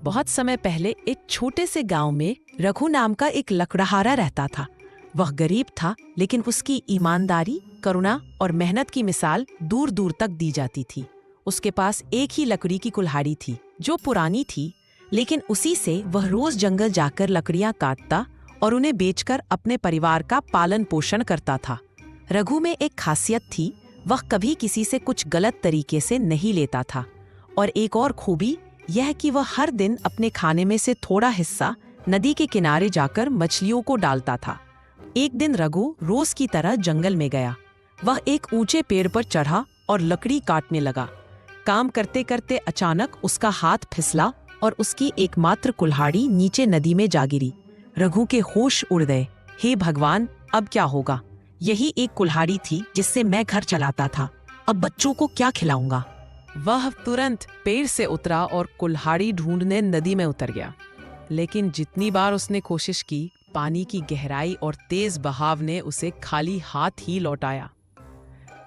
बहुत समय पहले एक छोटे से गांव में रघु नाम का एक लकड़हारा रहता था। वह गरीब था, लेकिन उसकी ईमानदारी, करुणा और मेहनत की मिसाल दूर दूर तक दी जाती थी। उसके पास एक ही लकड़ी की कुल्हाड़ी थी, जो पुरानी थी, लेकिन उसी से वह रोज जंगल जाकर लकड़ियां काटता और उन्हें बेचकर अपने परिवार का पालन पोषण करता था। रघु में एक खासियत थी, वह कभी किसी से कुछ गलत तरीके से नहीं लेता था। और एक और खूबी यह कि वह हर दिन अपने खाने में से थोड़ा हिस्सा नदी के किनारे जाकर मछलियों को डालता था। एक दिन रघु रोज की तरह जंगल में गया। वह एक ऊंचे पेड़ पर चढ़ा और लकड़ी काटने लगा। काम करते करते अचानक उसका हाथ फिसला और उसकी एकमात्र कुल्हाड़ी नीचे नदी में जा गिरी। रघु के होश उड़ गए। हे भगवान, अब क्या होगा? यही एक कुल्हाड़ी थी जिससे मैं घर चलाता था। अब बच्चों को क्या खिलाऊंगा? वह तुरंत पेड़ से उतरा और कुल्हाड़ी ढूंढने नदी में उतर गया। लेकिन जितनी बार उसने कोशिश की, पानी की गहराई और तेज बहाव ने उसे खाली हाथ ही लौटाया।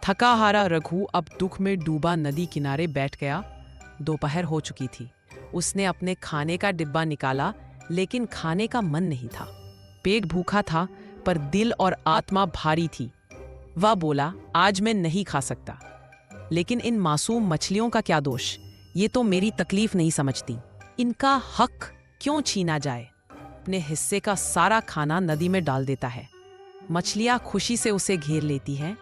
थका हारा रघु अब दुख में डूबा नदी किनारे बैठ गया। दोपहर हो चुकी थी। उसने अपने खाने का डिब्बा निकाला, लेकिन खाने का मन नहीं था। पेट भूखा था, पर दिल और आत्मा भारी थी। वह बोला, आज मैं नहीं खा सकता। लेकिन इन मासूम मछलियों का क्या दोष? ये तो मेरी तकलीफ नहीं समझती। इनका हक क्यों छीना जाए? अपने हिस्से का सारा खाना नदी में डाल देता है। मछलियां खुशी से उसे घेर लेती हैं।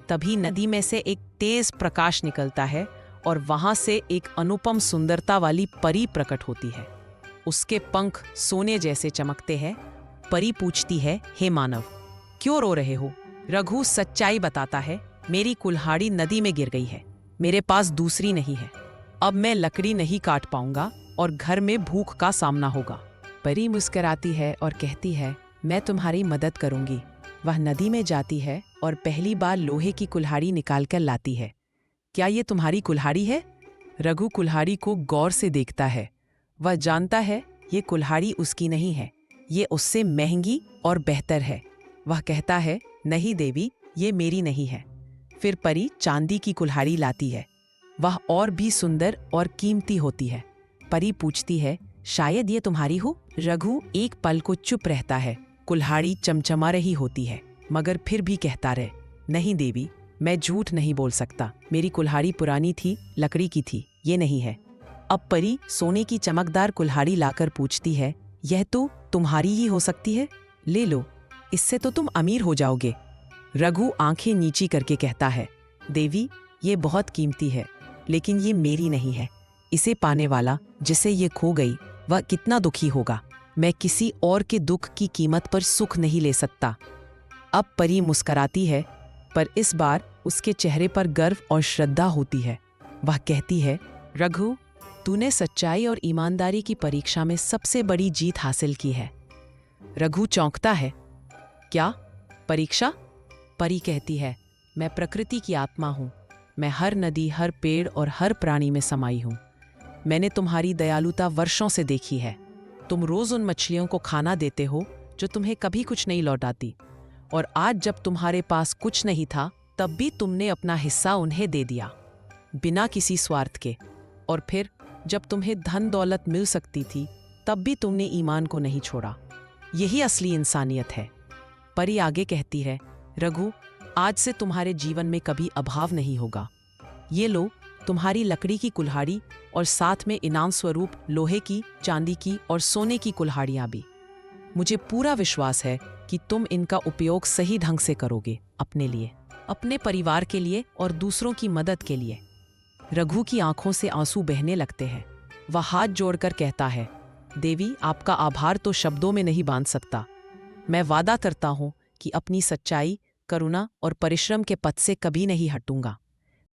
तभी नदी में से एक तेज प्रकाश निकलता है और वहां से एक अनुपम सुंदरता वाली परी प्रकट होती है। उसके पंख सोने जैसे चमकते हैं। परी पूछती है, हे मानव, क्यों रो रहे हो? रघु सच्चाई बताता है, मेरी कुल्हाड़ी नदी में गिर गई है। मेरे पास दूसरी नहीं है। अब मैं लकड़ी नहीं काट पाऊंगा और घर में भूख का सामना होगा। परी मुस्कुराती है और कहती है, मैं तुम्हारी मदद करूंगी। वह नदी में जाती है और पहली बार लोहे की कुल्हाड़ी निकालकर लाती है। क्या ये तुम्हारी कुल्हाड़ी है? रघु कुल्हाड़ी को गौर से देखता है। वह जानता है ये कुल्हाड़ी उसकी नहीं है, ये उससे महंगी और बेहतर है। वह कहता है, नहीं देवी, ये मेरी नहीं है। फिर परी चांदी की कुल्हाड़ी लाती है। वह और भी सुंदर और कीमती होती है। परी पूछती है, शायद ये तुम्हारी हो? रघु एक पल को चुप रहता है। कुल्हाड़ी चमचमा रही होती है, मगर फिर भी कहता रहे, नहीं देवी, मैं झूठ नहीं बोल सकता। मेरी कुल्हाड़ी पुरानी थी, लकड़ी की थी, ये नहीं है। अब परी सोने की चमकदार कुल्हाड़ी लाकर पूछती है, यह तो तुम्हारी ही हो सकती है, ले लो, इससे तो तुम अमीर हो जाओगे। रघु आंखें नीची करके कहता है, देवी, ये बहुत कीमती है, लेकिन ये मेरी नहीं है। इसे पाने वाला, जिसे ये खो गई, वह कितना दुखी होगा। मैं किसी और के दुख की कीमत पर सुख नहीं ले सकता। अब परी मुस्कुराती है, पर इस बार उसके चेहरे पर गर्व और श्रद्धा होती है। वह कहती है, रघु, तूने सच्चाई और ईमानदारी की परीक्षा में सबसे बड़ी जीत हासिल की है। रघु चौंकता है। क्या परीक्षा? परी कहती है, मैं प्रकृति की आत्मा हूँ। मैं हर नदी, हर पेड़ और हर प्राणी में समाई हूँ। मैंने तुम्हारी दयालुता वर्षों से देखी है। तुम रोज उन मछलियों को खाना देते हो जो तुम्हें कभी कुछ नहीं लौटाती, और आज जब तुम्हारे पास कुछ नहीं था, तब भी तुमने अपना हिस्सा उन्हें दे दिया, बिना किसी स्वार्थ के। और फिर जब तुम्हें धन दौलत मिल सकती थी, तब भी तुमने ईमान को नहीं छोड़ा। यही असली इंसानियत है। परी आगे कहती है, रघु, आज से तुम्हारे जीवन में कभी अभाव नहीं होगा। ये लो तुम्हारी लकड़ी की कुल्हाड़ी और साथ में इनाम स्वरूप लोहे की, चांदी की और सोने की कुल्हाड़ियां भी। मुझे पूरा विश्वास है कि तुम इनका उपयोग सही ढंग से करोगे, अपने लिए, अपने परिवार के लिए और दूसरों की मदद के लिए। रघु की आंखों से आंसू बहने लगते हैं। वह हाथ जोड़कर कहता है, देवी, आपका आभार तो शब्दों में नहीं बांध सकता। मैं वादा करता हूं कि अपनी सच्चाई, करुणा और परिश्रम के पथ से कभी नहीं हटूंगा।